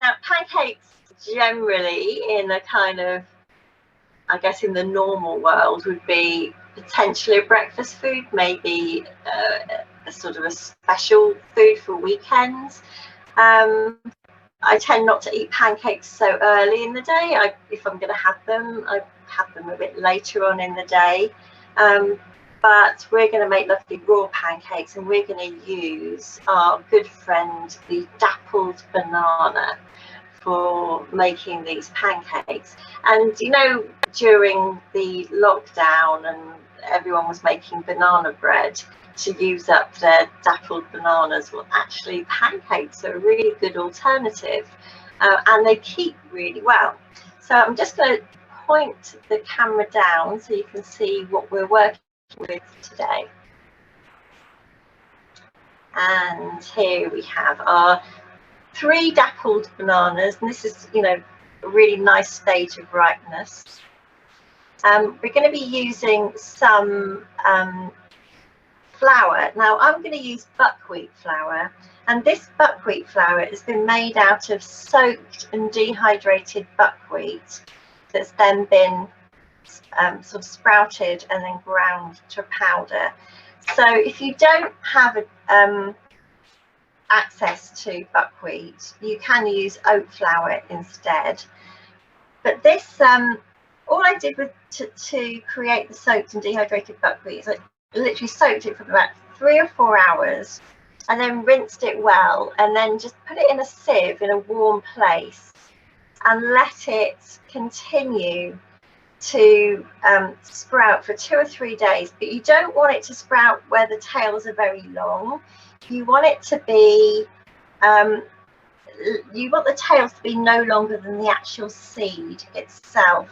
Now, pancakes generally in a kind of, I guess in the normal world, would be potentially a breakfast food, maybe a sort of a special food for weekends. I tend not to eat pancakes so early in the day. If I'm going to have them, I have them a bit later on in the day. But we're going to make lovely raw pancakes, and we're going to use our good friend, the dappled banana, for making these pancakes. And you know, during the lockdown and everyone was making banana bread to use up their dappled bananas, well, actually pancakes are a really good alternative, and they keep really well. So I'm just going to point the camera down so you can see what we're working with today. And here we have our 3 dappled bananas, and this is, you know, a really nice stage of ripeness. We're going to be using some flour. Now I'm going to use buckwheat flour, and this buckwheat flour has been made out of soaked and dehydrated buckwheat that's then been sort of sprouted and then ground to powder. So if you don't have access to buckwheat, you can use oat flour instead. But this, all I did was to create the soaked and dehydrated buckwheat is I literally soaked it for about 3 or 4 hours and then rinsed it well, and then just put it in a sieve in a warm place and let it continue to sprout for 2 or 3 days. But you don't want it to sprout where the tails are very long. You want it to be, you want the tails to be no longer than the actual seed itself.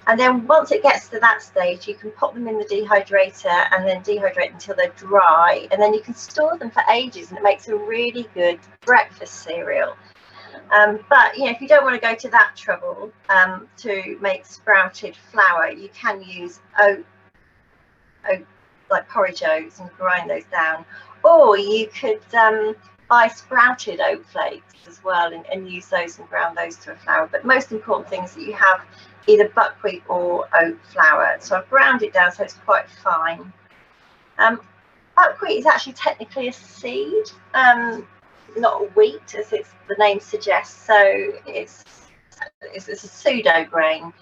And then once it gets to that stage, you can pop them in the dehydrator and then dehydrate until they're dry. And then you can store them for ages, and it makes a really good breakfast cereal. But you know, if you don't want to go to that trouble to make sprouted flour, you can use oat, like porridge oats, and grind those down. Or you could buy sprouted oat flakes as well and use those and ground those to a flour. But most important thing is that you have either buckwheat or oat flour. So I've ground it down so it's quite fine. Buckwheat is actually technically a seed, not a wheat, as the name suggests. So it's a pseudo grain.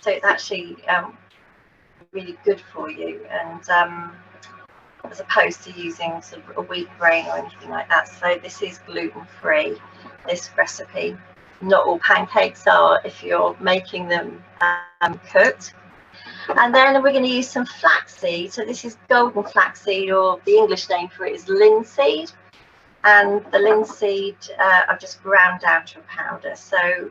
So it's actually really good for you, and as opposed to using sort of a wheat grain or anything like that. So this is gluten-free, this recipe. Not all pancakes are if you're making them cooked. And then we're going to use some flaxseed. So this is golden flaxseed, or the English name for it is linseed. And the linseed I've just ground down to a powder. So we're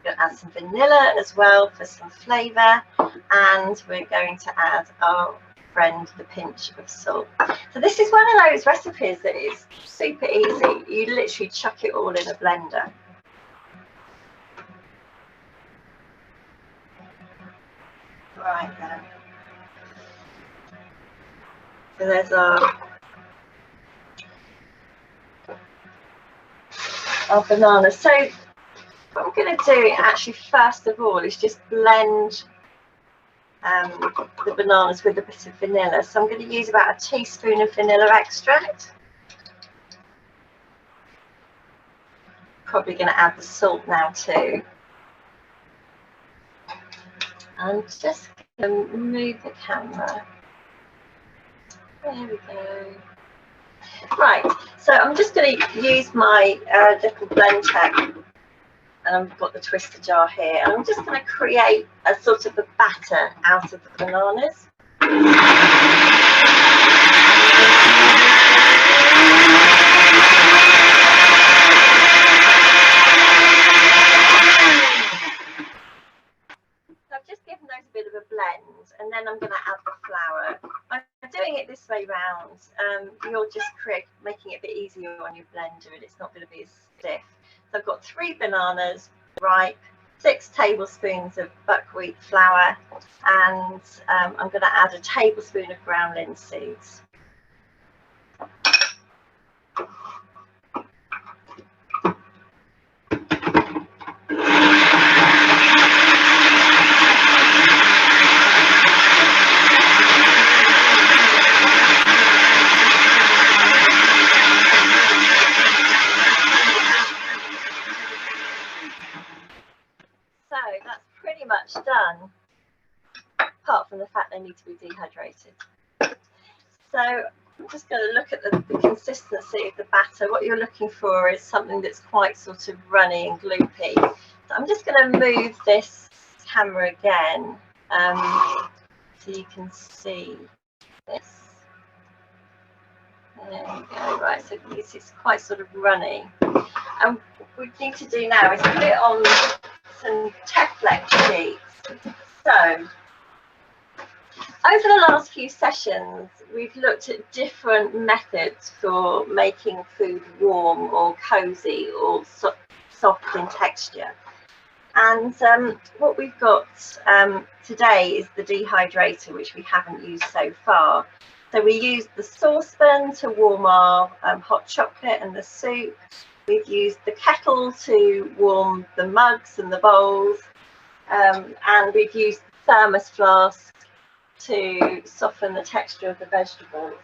going to add some vanilla as well for some flavour, and we're going to add our friend, the pinch of salt. So this is one of those recipes that is super easy. You literally chuck it all in a blender. Right then. So there's our banana. So what I'm going to do actually first of all is just blend the bananas with a bit of vanilla. So I'm going to use about a teaspoon of vanilla extract. Probably going to add the salt now too. And just going to move the camera. There we go. Right, so I'm just going to use my little blender, and I've got the twister jar here, and I'm just going to create a sort of a batter out of the bananas. So I've just given those a bit of a blend, and then I'm going to add the flour. I'm doing it this way round. You're just making it a bit easier on your blender, and it's not going to be as stiff. So I've got 3 bananas, ripe, 6 tablespoons of buckwheat flour, and I'm going to add a tablespoon of ground linseeds. done, apart from the fact they need to be dehydrated. So I'm just going to look at the consistency of the batter. What you're looking for is something that's quite sort of runny and gloopy. So I'm just going to move this camera again so you can see this. There you go. Right, so this is quite sort of runny. And what we need to do now is put it on some Teflex sheets. So over the last few sessions, we've looked at different methods for making food warm or cozy or soft in texture. And what we've got today is the dehydrator, which we haven't used so far. So we used the saucepan to warm our hot chocolate and the soup. We've used the kettle to warm the mugs and the bowls. And we've used the thermos flask to soften the texture of the vegetables.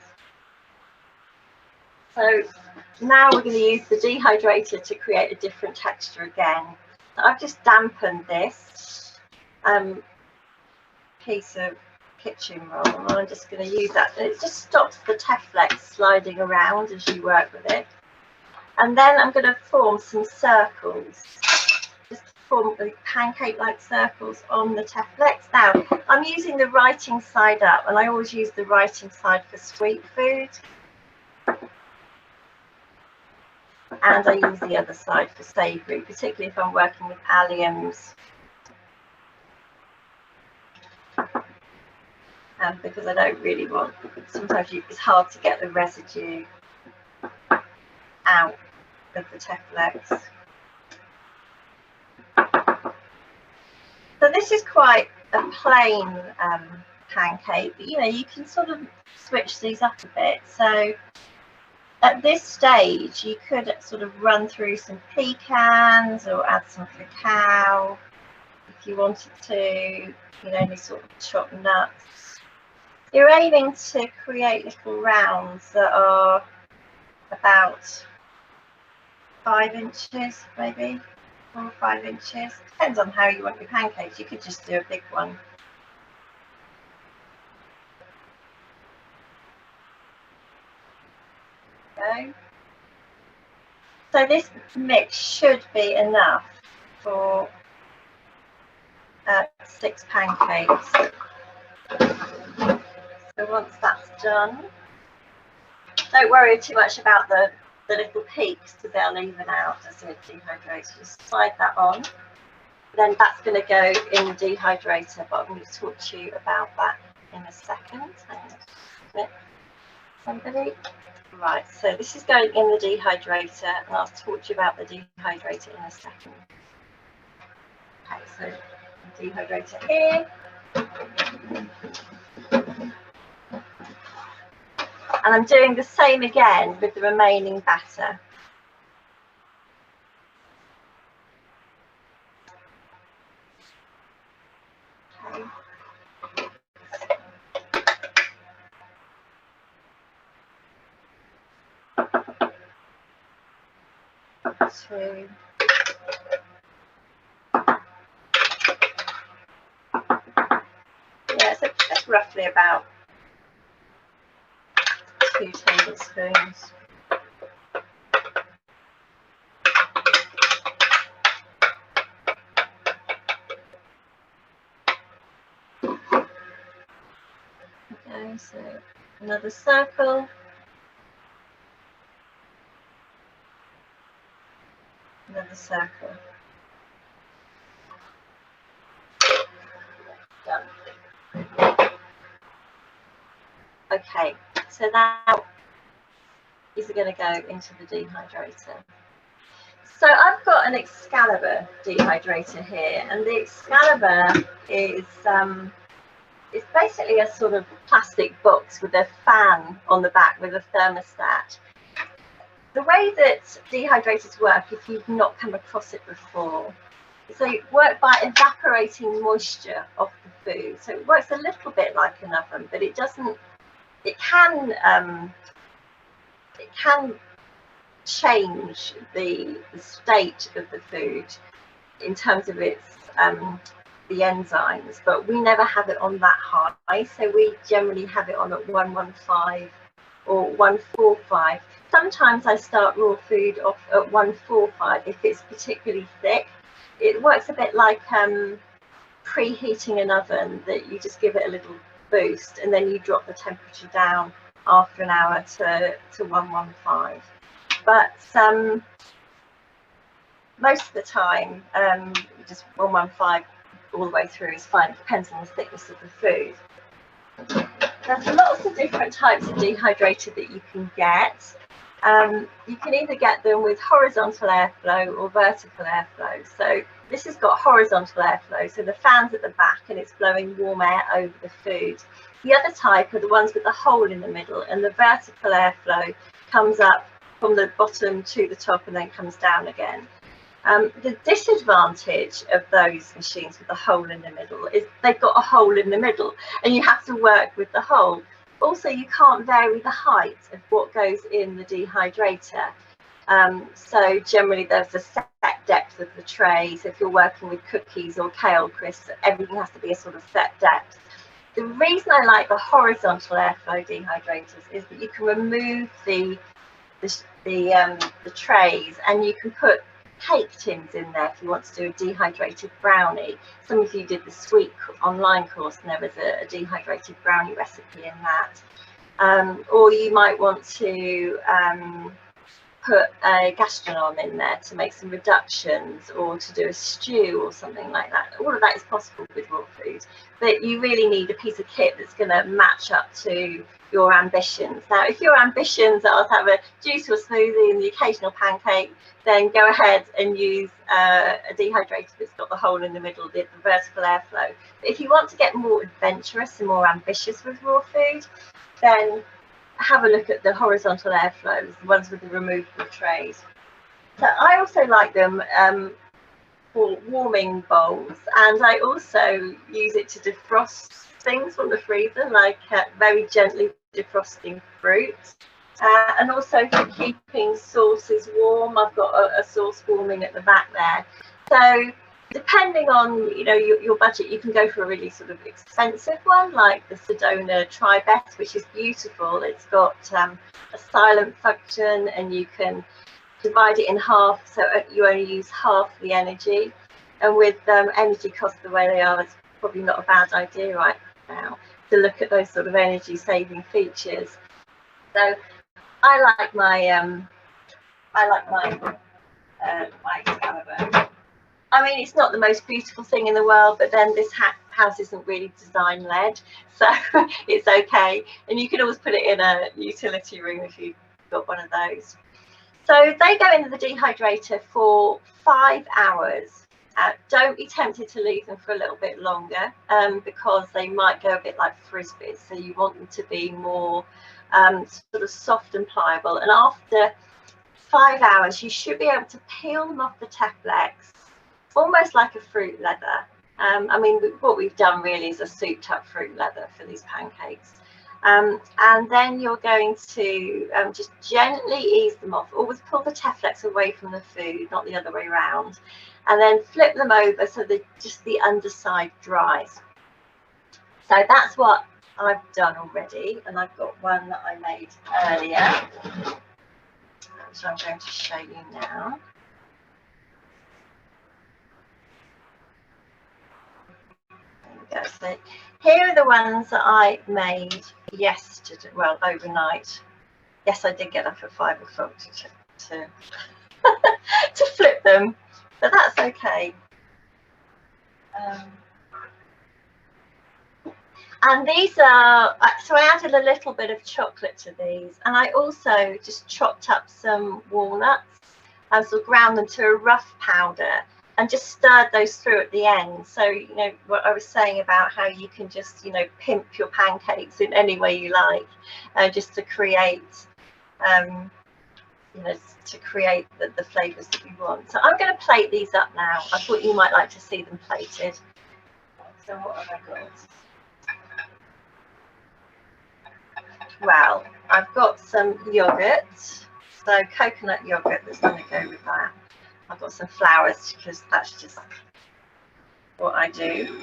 So now we're going to use the dehydrator to create a different texture again. So I've just dampened this piece of kitchen roll, and I'm just going to use that. It just stops the Teflex sliding around as you work with it. And then I'm going to form some circles. Just form pancake-like circles on the Teflex. Now, I'm using the writing side up, and I always use the writing side for sweet food. And I use the other side for savoury, particularly if I'm working with alliums. Because I don't really want, sometimes it's hard to get the residue out of the Teflex. So this is quite a plain pancake, but you can sort of switch these up a bit. So at this stage, you could sort of run through some pecans or add some cacao if you wanted to, any sort of chopped nuts. You're aiming to create little rounds that are about 5 inches, maybe 4 or 5 inches. Depends on how you want your pancakes. You could just do a big one. Go. So this mix should be enough for 6 pancakes. So once that's done, don't worry too much about the little peaks, because they'll even out as it dehydrates. Just slide that on. Then that's going to go in the dehydrator, but I'm going to talk to you about that in a second. Somebody. Right, so this is going in the dehydrator, and I'll talk to you about the dehydrator in a second. Okay, so the dehydrator here. And I'm doing the same again with the remaining batter. Okay. Two. Yeah, so that's roughly about 2 tablespoons. Okay, so another circle. Another circle. Done. Okay, so now these are going to go into the dehydrator. So I've got an Excalibur dehydrator here, and the Excalibur is it's basically a sort of plastic box with a fan on the back with a thermostat. The way that dehydrators work, if you've not come across it before, so it works by evaporating moisture off the food. So it works a little bit like an oven, but it doesn't. It can change the state of the food in terms of its the enzymes, but we never have it on that high, so we generally have it on at 115 or 145. Sometimes I start raw food off at 145 if it's particularly thick. It works a bit like preheating an oven, that you just give it a little boost and then you drop the temperature down after an hour to 115. But most of the time, just 115 all the way through is fine. It depends on the thickness of the food. There's lots of different types of dehydrator that you can get. You can either get them with horizontal airflow or vertical airflow. So this has got horizontal airflow, so the fan's at the back and it's blowing warm air over the food. The other type are the ones with the hole in the middle, and the vertical airflow comes up from the bottom to the top and then comes down again. The disadvantage of those machines with the hole in the middle is they've got a hole in the middle and you have to work with the hole. Also, you can't vary the height of what goes in the dehydrator. So generally there's a set depth of the tray. So if you're working with cookies or kale crisps, everything has to be a sort of set depth. The reason I like the horizontal airflow dehydrators is that you can remove the trays and you can put cake tins in there if you want to do a dehydrated brownie. Some of you did the sweet online course and there was a dehydrated brownie recipe in that. Or you might want to put a gastronome in there to make some reductions or to do a stew or something like that. All of that is possible with raw food, but you really need a piece of kit that's going to match up to your ambitions. Now, if your ambitions are to have a juice or smoothie and the occasional pancake, then go ahead and use a dehydrator that's got the hole in the middle, the vertical airflow. But if you want to get more adventurous and more ambitious with raw food, then have a look at the horizontal airflows, the ones with the removable trays. So I also like them for warming bowls, and I also use it to defrost things from the freezer, like very gently defrosting fruit, and also for keeping sauces warm. I've got a sauce warming at the back there. So depending on your budget, you can go for a really sort of expensive one like the Sedona Tri-Best, which is beautiful. It's got a silent function and you can divide it in half, so you only use half the energy. And with energy costs the way they are, it's probably not a bad idea right now to look at those sort of energy saving features. So I like my Excalibur. I mean, it's not the most beautiful thing in the world, but then this house isn't really design led, so it's okay. And you can always put it in a utility room if you've got one of those. So they go into the dehydrator for 5 hours. Don't be tempted to leave them for a little bit longer because they might go a bit like frisbees. So you want them to be more sort of soft and pliable. And after 5 hours, you should be able to peel them off the Teflex, almost like a fruit leather. I mean, what we've done really is a souped up fruit leather for these pancakes. And then you're going to just gently ease them off. Always pull the Teflex away from the food, not the other way around. And then flip them over so that just the underside dries. So that's what I've done already. And I've got one that I made earlier, which I'm going to show you now. So here are the ones that I made yesterday, well, overnight. Yes, I did get up at 5 o'clock to to flip them, but that's okay. And these are, so I added a little bit of chocolate to these, and I also just chopped up some walnuts and sort of ground them to a rough powder and just stirred those through at the end. So, what I was saying about how you can just, pimp your pancakes in any way you like, just to create, the flavours that you want. So I'm going to plate these up now. I thought you might like to see them plated. So what have I got? Well, I've got some yogurt, so coconut yogurt that's going to go with that. I've got some flowers because that's just what I do.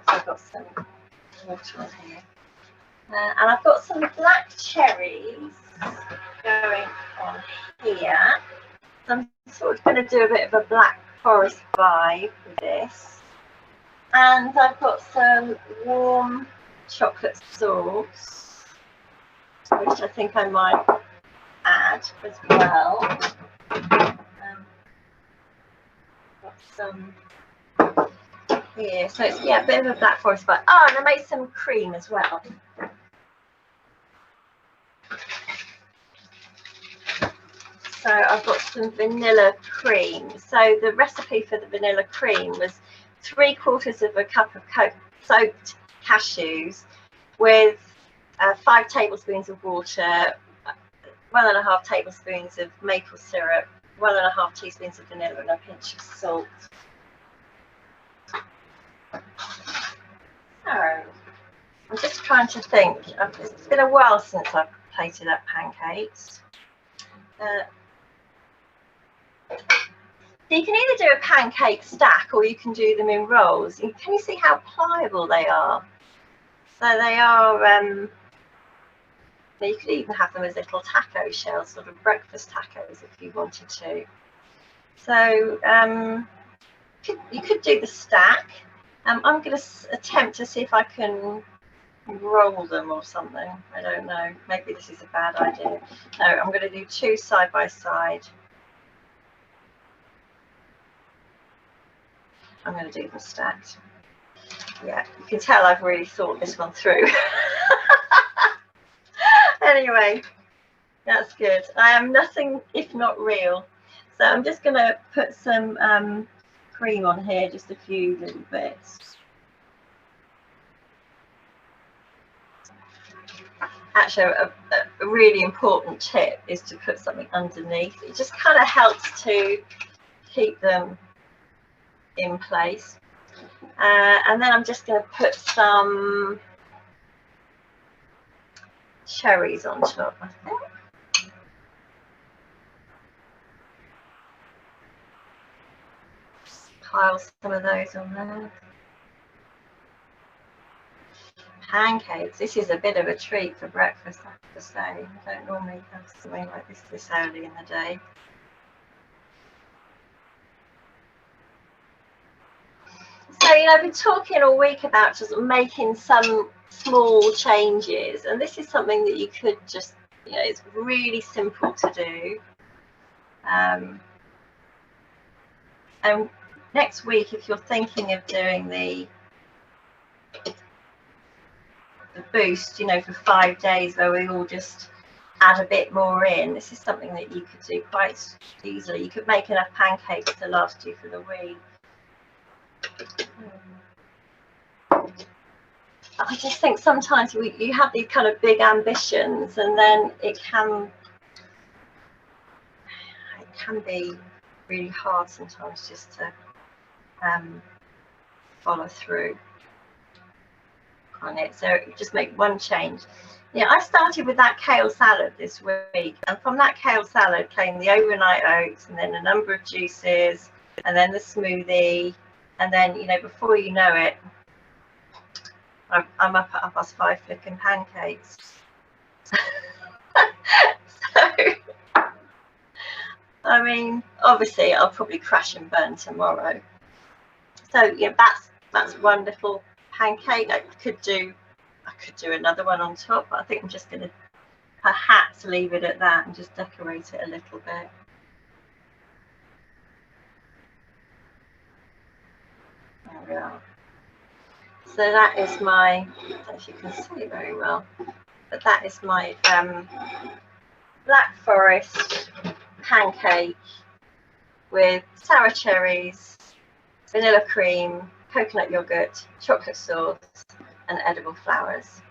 I've got some water on here. And I've got some black cherries going on here. So I'm sort of going to do a bit of a black forest vibe with this. And I've got some warm chocolate sauce, which I think I might add as well. Got some here, so it's a bit of a black forest vibe. Oh, and I made some cream as well. So I've got some vanilla cream. So the recipe for the vanilla cream was 3/4 of a cup of soaked cashews with 5 tablespoons of water, 1.5 tablespoons of maple syrup, 1.5 teaspoons of vanilla, and a pinch of salt. So I'm just trying to think. It's been a while since I've plated up pancakes. So you can either do a pancake stack or you can do them in rolls. Can you see how pliable they are? So they are, you could even have them as little taco shells, sort of breakfast tacos if you wanted to. So you could do the stack. I'm going to attempt to see if I can roll them or something. I don't know. Maybe this is a bad idea. No, I'm going to do 2 side by side. I'm going to do them stacked. Yeah, you can tell I've really thought this one through. Anyway, that's good. I am nothing if not real. So I'm just going to put some cream on here, just a few little bits. Actually, a really important tip is to put something underneath. It just kind of helps to keep them in place. And then I'm just going to put some cherries on top, I think. Pile some of those on there. Pancakes. This is a bit of a treat for breakfast, I have to say. I don't normally have something like this early in the day. So, I've been talking all week about just making some small changes, and this is something that you could just, it's really simple to do. And next week, if you're thinking of doing the boost, for 5 days where we all just add a bit more in, this is something that you could do quite easily. You could make enough pancakes to last you for the week. I just think sometimes you have these kind of big ambitions, and then it can be really hard sometimes just to follow through on it. So just make one change. I started with that kale salad this week, and from that kale salad came the overnight oats, and then a number of juices, and then the smoothie, and then before you know it, I'm up at 5:30 flicking pancakes. So, I mean, obviously I'll probably crash and burn tomorrow. So that's one little pancake. I could do another one on top, but I think I'm just going to perhaps leave it at that and just decorate it a little bit. There we are. So that is my, I don't know if you can see very well, but that is my Black Forest pancake with sour cherries, vanilla cream, coconut yogurt, chocolate sauce, and edible flowers.